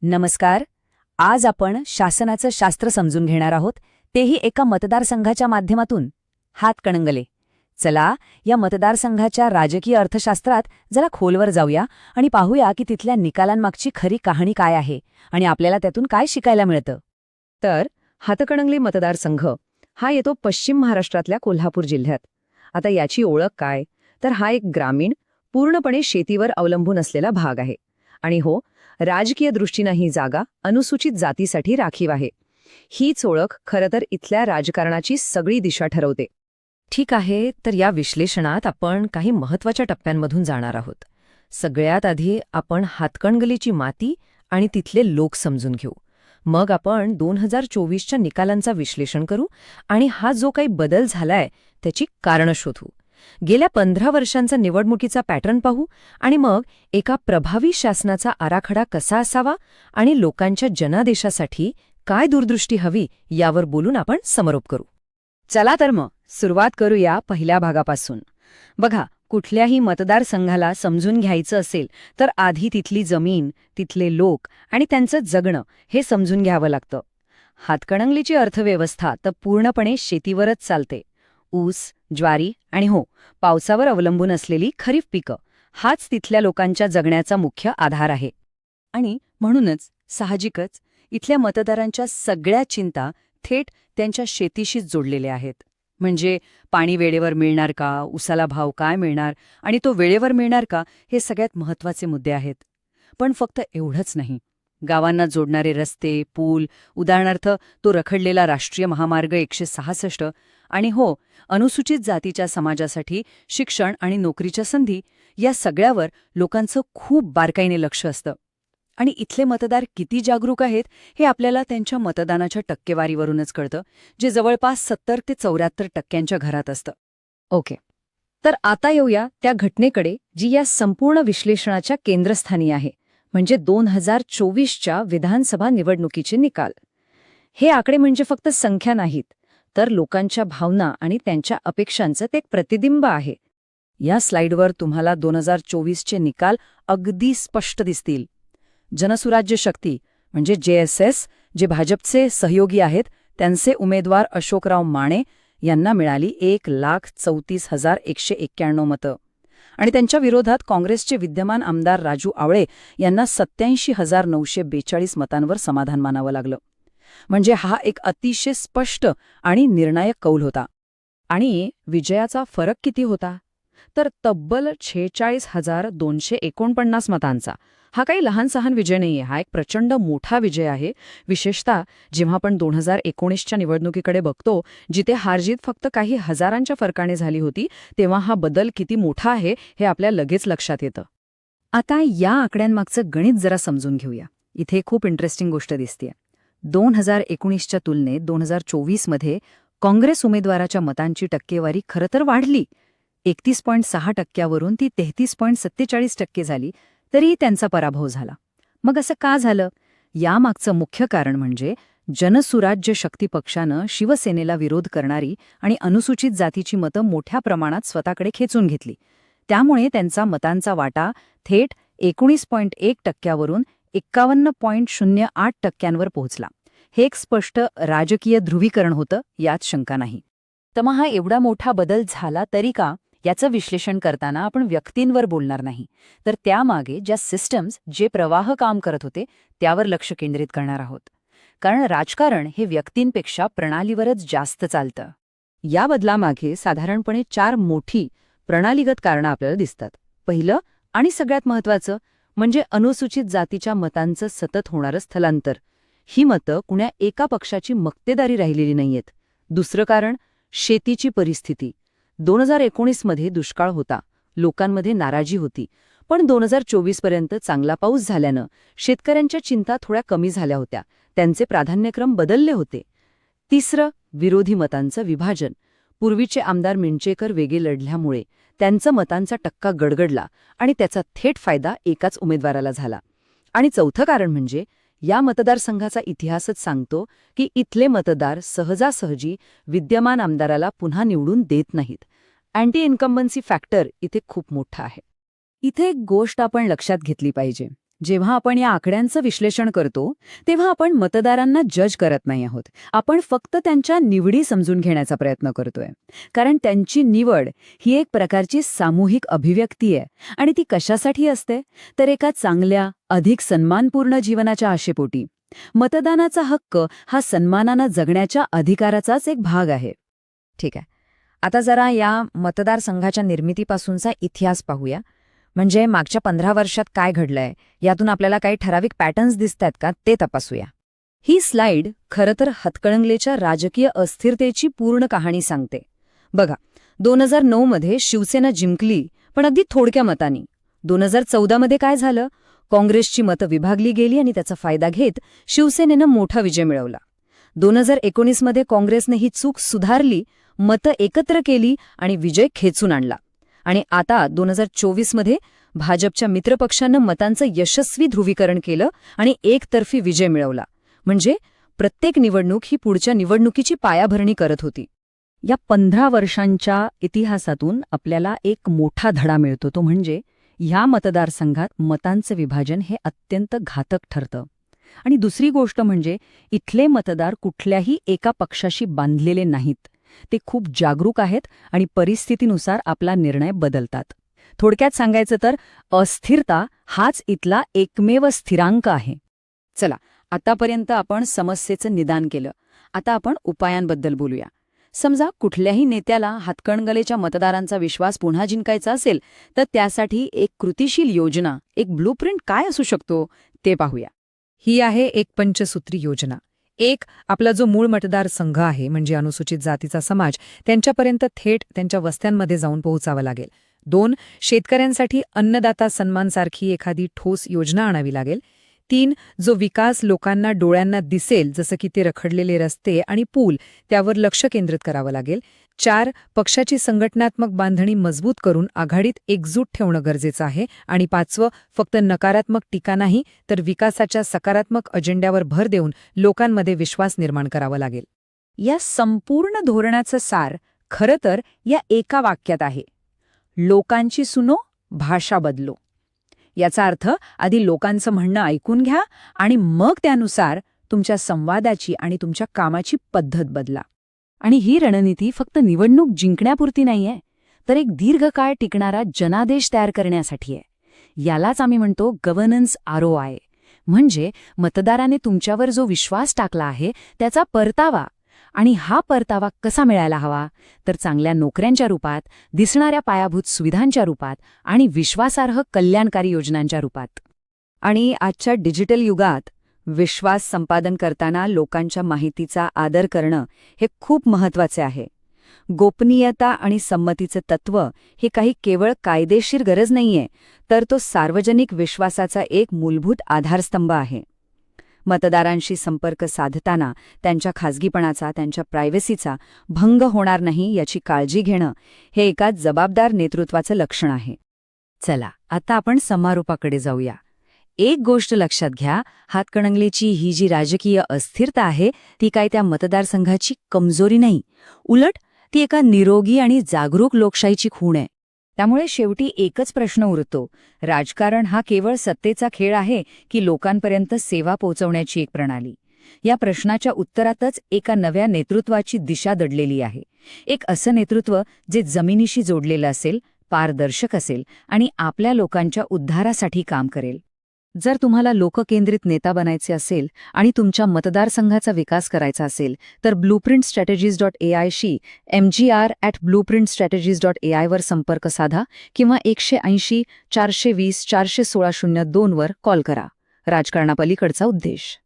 नमस्कार. आज आपण शासनाचं शास्त्र समजून घेणार आहोत, तेही एका मतदारसंघाच्या माध्यमातून. हातकणंगले. चला, या मतदारसंघाच्या राजकीय अर्थशास्त्रात जरा खोलवर जाऊया आणि पाहूया की तिथल्या निकालांमागची खरी कहाणी काय आहे आणि आपल्याला त्यातून काय शिकायला मिळतं. तर हातकणंगले मतदारसंघ हा येतो पश्चिम महाराष्ट्रातल्या कोल्हापूर जिल्ह्यात. आता याची ओळख काय, तर हा एक ग्रामीण, पूर्णपणे शेतीवर अवलंबून असलेला भाग आहे. आणि हो, राजकीय दृष्टीनं ही जागा अनुसूचित जातीसाठी राखीव आहे. हीच ओळख खरं तर इथल्या राजकारणाची सगळी दिशा ठरवते. ठीक आहे, तर या विश्लेषणात आपण काही महत्त्वाच्या टप्प्यांमधून जाणार आहोत. सगळ्यात आधी आपण हातकणंगलेची माती आणि तिथले लोक समजून घेऊ. मग आपण 2024च्या निकालांचा विश्लेषण करू आणि हा जो काही बदल झालाय त्याची कारणं शोधू. गेल्या 15 वर्षांचा निवडणुकीचा पॅटर्न पाहू आणि मग एका प्रभावी शासनाचा आराखडा कसा असावा आणि लोकांच्या जनादेशासाठी काय दूरदृष्टी हवी यावर बोलून आपण समारोप करू. चला तर मग सुरुवात करूया पहिल्या भागापासून. बघा, कुठल्याही मतदारसंघाला समजून घ्यायचं असेल तर आधी तिथली जमीन, तिथले लोक आणि त्यांचं जगणं हे समजून घ्यावं लागतं. हातकणंगलेची अर्थव्यवस्था तर पूर्णपणे शेतीवरच चालते. ऊस, ज्वारी आणि हो, पावसावर अवलंबून असलेली खरीप पिकं हाच तिथल्या लोकांच्या जगण्याचा मुख्य आधार आहे. आणि म्हणूनच साहजिकच इथल्या मतदारांच्या सगळ्या चिंता थेट त्यांच्या शेतीशीच जोडलेल्या आहेत. म्हणजे पाणी वेळेवर मिळणार का, उसाला भाव काय मिळणार आणि तो वेळेवर मिळणार का, हे सगळ्यात महत्त्वाचे मुद्दे आहेत. पण फक्त एवढंच नाही. गावांना जोडणारे रस्ते, पूल, उदाहरणार्थ तो रखडलेला राष्ट्रीय महामार्ग 166 आणि हो, अनुसूचित जातीच्या समाजासाठी शिक्षण आणि नोकरीच्या संधी, या सगळ्यावर लोकांचं खूप बारकाईने लक्ष असतं. आणि इथले मतदार किती जागरूक आहेत हे आपल्याला त्यांच्या मतदानाच्या टक्केवारीवरूनच कळतं, जे जवळपास 70 ते 74% घरात असतं. ओके, तर आता येऊया त्या घटनेकडे जी या संपूर्ण विश्लेषणाच्या केंद्रस्थानी आहे, म्हणजे 2024च्या विधानसभा निवडणुकीचे निकाल. हे आकडे म्हणजे फक्त संख्या नाहीत, तर लोकांच्या भावना आणि त्यांच्या अपेक्षांचं ते एक प्रतिबिंब आहे. या स्लाइडवर तुम्हाला 2024चे निकाल अगदी स्पष्ट दिसतील. जनसुराज्य शक्ती म्हणजे JSS, जे भाजपचे सहयोगी आहेत, त्यांचे उमेदवार अशोकराव माने यांना मिळाली 1,34,191 मतं आणि त्यांच्या विरोधात काँग्रेसचे विद्यमान आमदार राजू आवळे यांना 87,942 मतांवर समाधान मानावं लागलं. म्हणजे हा एक अतिशय स्पष्ट आणि निर्णायक कौल होता. आणि विजयाचा फरक किती होता, तर तब्बल 46,249 मतांचा. हा काही लहान सहान विजय नाहीये, हा एक प्रचंड मोठा विजय आहे. विशेषतः जेव्हा आपण 2019च्या निवडणुकीकडे बघतो, जिथे हारजीत फक्त काही हजारांच्या फरकाने झाली होती, तेव्हा हा बदल किती मोठा आहे हे आपल्या लगेच लक्षात येतं. आता या आकड्यांमागचं गणित जरा समजून घेऊया. इथे खूप इंटरेस्टिंग गोष्ट दिसतेय. 2019च्या तुलनेत 2024मध्ये काँग्रेस उमेदवाराच्या मतांची टक्केवारी खरं तर वाढली. 31.6% ती 33.47% झाली, तरीही त्यांचा पराभव झाला. मग असं का झालं? यामागचं मुख्य कारण म्हणजे जनसुराज्य शक्ती पक्षानं शिवसेनेला विरोध करणारी आणि अनुसूचित जातीची मतं मोठ्या प्रमाणात स्वतःकडे खेचून घेतली. त्यामुळे त्यांचा मतांचा वाटा थेट 19.1%वरून 51.08%वर पोहोचला. हे एक स्पष्ट राजकीय ध्रुवीकरण होतं, यात शंका नाही. तर मग हा एवढा मोठा बदल झाला तरी का, याचं विश्लेषण करताना आपण व्यक्तींवर बोलणार नाही, तर त्यामागे ज्या सिस्टम्स, जे प्रवाह काम करत होते त्यावर लक्ष केंद्रित करणार आहोत. कारण राजकारण हे व्यक्तींपेक्षा प्रणालीवरच जास्त चालतं. या बदलामागे साधारणपणे 4 मोठी प्रणालीगत कारणं आपल्याला दिसतात. पहिलं आणि सगळ्यात महत्त्वाचं म्हणजे अनुसूचित जातीच्या मतांचं सतत होणारं स्थलांतर. ही मतं कुण्या एका पक्षाची मक्तेदारी राहिलेली नाहीयेत. दुसरं कारण शेतीची परिस्थिती. 2019मध्ये दुष्काळ होता, लोकांमध्ये नाराजी होती, पण 2024पर्यंत चांगला पाऊस झाल्यानं शेतकऱ्यांच्या चिंता थोड्या कमी झाल्या होत्या, त्यांचे प्राधान्यक्रम बदलले होते. तिसरं विरोधी मतांचं विभाजन. पूर्वीचे आमदार मिंचेकर वेगळे लढल्यामुळे त्यांचं मतांचा टक्का गडगडला आणि त्याचा थेट फायदा एकाच उमेदवाराला झाला. आणि चौथं कारण म्हणजे या मतदारसंघाचा इतिहासच सांगतो की इथले मतदार सहजासहजी विद्यमान आमदाराला पुन्हा निवडून देत नाहीत. अँटी इन्कम्बन्सी फॅक्टर इथे खूप मोठा आहे. इथे एक गोष्ट आपण लक्षात घेतली पाहिजे. जेव्हा आपण या आकड्यांचं विश्लेषण करतो तेव्हा आपण मतदारांना जज करत नाही आहोत. आपण फक्त त्यांच्या निवडी समजून घेण्याचा प्रयत्न करतोय. कारण त्यांची निवड ही एक प्रकारची सामूहिक अभिव्यक्ती आहे. आणि ती कशासाठी असते? तर एका चांगल्या, अधिक सन्मानपूर्ण जीवनाच्या आशेपोटी. मतदानाचा हक्क हा सन्मानानं जगण्याच्या अधिकाराचाच एक भाग आहे. ठीक आहे. आता जरा या मतदारसंघाच्या निर्मितीपासूनचा इतिहास पाहूया. म्हणजे मागच्या 15 वर्षात काय घडलंय, यातून आपल्याला काही ठराविक पॅटर्न्स दिसतात का ते तपासूया. ही स्लाइड खरं तर हातकणंगलेच्या राजकीय अस्थिरतेची पूर्ण कहाणी सांगते. बघा, 2009 मध्ये शिवसेना जिंकली, पण अगदी थोडक्या मतांनी. 2014 मध्ये काय झालं? काँग्रेसची मतं विभागली गेली आणि त्याचा फायदा घेत शिवसेनेनं मोठा विजय मिळवला. 2019 मध्ये काँग्रेसने ही चूक सुधारली, मतं एकत्र केली आणि विजय खेचून आणला. आणि आता 2024 मध्ये भाजपच्या मित्रपक्षानं मतांचं यशस्वी ध्रुवीकरण केलं आणि एकतर्फी विजय मिळवला. म्हणजे प्रत्येक निवडणूक ही पुढच्या निवडणुकीची पायाभरणी करत होती. या 15 वर्षांच्या इतिहासातून आपल्याला एक मोठा धडा मिळतो. तो म्हणजे ह्या मतदारसंघात मतांचं विभाजन हे अत्यंत घातक ठरतं. आणि दुसरी गोष्ट म्हणजे इथले मतदार कुठल्याही एका पक्षाशी बांधलेले नाहीत. ते खूप जागरूक आहेत आणि परिस्थितीनुसार आपला निर्णय बदलतात. थोडक्यात सांगायचं तर अस्थिरता हाच इथला एकमेव स्थिरांक आहे. चला, आतापर्यंत आपण समस्येचं निदान केलं. आता आपण उपायांबद्दल बोलूया. समजा कुठल्याही नेत्याला हातकणंगलेच्या मतदारांचा विश्वास पुन्हा जिंकायचा असेल तर त्यासाठी एक कृतिशील योजना, एक ब्लूप्रिंट काय असू शकतो ते पाहूया. ही आहे एक पंचसूत्री योजना. एक, आपला जो मूळ मतदारसंघ आहे म्हणजे अनुसूचित जातीचा समाज, त्यांच्यापर्यंत थेट त्यांच्या वस्त्यांमध्ये जाऊन पोहोचावं लागेल. 2, शेतकऱ्यांसाठी अन्नदाता सन्मानसारखी एखादी ठोस योजना आणावी लागेल. 3, जो विकास लोकांना डोळ्यांना दिसेल, जसं की ते रखडलेले रस्ते आणि पूल, त्यावर लक्ष केंद्रित करावं लागेल. 4, पक्षाची संघटनात्मक बांधणी मजबूत करून आघाडीत एकजूट ठेवणं गरजेचं आहे. आणि 5, फक्त नकारात्मक टीका नाही तर विकासाच्या सकारात्मक अजेंड्यावर भर देऊन लोकांमध्ये विश्वास निर्माण करावा लागेल. या संपूर्ण धोरणाचं सार खरं तर या एका वाक्यात आहे: लोकांची सुनो, भाषा बदलो. याचा अर्थ आधी लोकांचं म्हणणं ऐकून घ्या आणि मग त्यानुसार तुमच्या संवादाची आणि तुमच्या कामाची पद्धत बदला. आणि ही रणनीती फक्त निवडणूक जिंकण्यापुरती नाहीये, तर एक दीर्घकाळ टिकणारा जनादेश तयार करण्यासाठी आहे. यालाच आम्ही म्हणतो गव्हर्नन्स ROI. म्हणजे मतदाराने तुमच्यावर जो विश्वास टाकला आहे त्याचा परतावा. आणि हा परतावा कसा मिळायला हवा? तर चांगल्या नोकऱ्यांच्या रूपात, दिसणाऱ्या पायाभूत सुविधांच्या रूपात आणि विश्वासार्ह कल्याणकारी योजनांच्या रूपात. आणि आजच्या डिजिटल युगात विश्वास संपादन करताना लोकांच्या माहितीचा आदर करणं हे खूप महत्त्वाचे आहे. गोपनीयता आणि संमतीचं तत्त्व हे काही केवळ कायदेशीर गरज नाहीये, तर तो सार्वजनिक विश्वासाचा एक मूलभूत आधारस्तंभ आहे. मतदारांशी संपर्क साधताना त्यांच्या खाजगीपणाचा, त्यांच्या प्रायव्हसीचा भंग होणार नाही याची काळजी घेणं हे एका जबाबदार नेतृत्वाचं लक्षण आहे. चला, आता आपण समारोपाकडे जाऊया. एक गोष्ट लक्षात घ्या, हातकणंगलेची ही जी राजकीय अस्थिरता आहे ती काय त्या मतदारसंघाची कमजोरी नाही, उलट ती एका निरोगी आणि जागरूक लोकशाहीची खूण आहे. त्यामुळे शेवटी एकच प्रश्न उरतो: राजकारण हा केवळ सत्तेचा खेळ आहे की लोकांपर्यंत सेवा पोहोचवण्याची एक प्रणाली? या प्रश्नाच्या उत्तरातच एका नव्या नेतृत्वाची दिशा दडलेली आहे. एक असं नेतृत्व जे जमिनीशी जोडलेलं असेल, पारदर्शक असेल आणि आपल्या लोकांच्या उद्धारासाठी काम करेल. जर तुम्हाला लोककेंद्रित नेता बनायचे असेल आणि तुमच्या मतदारसंघाचा विकास करायचा असेल तर blueprintstrategies.ai शी mgr@blueprintstrategies.ai वर संपर्क साधा किंवा 180 420 416 02 वर कॉल करा. राजकारणापलीकडचा उद्देश.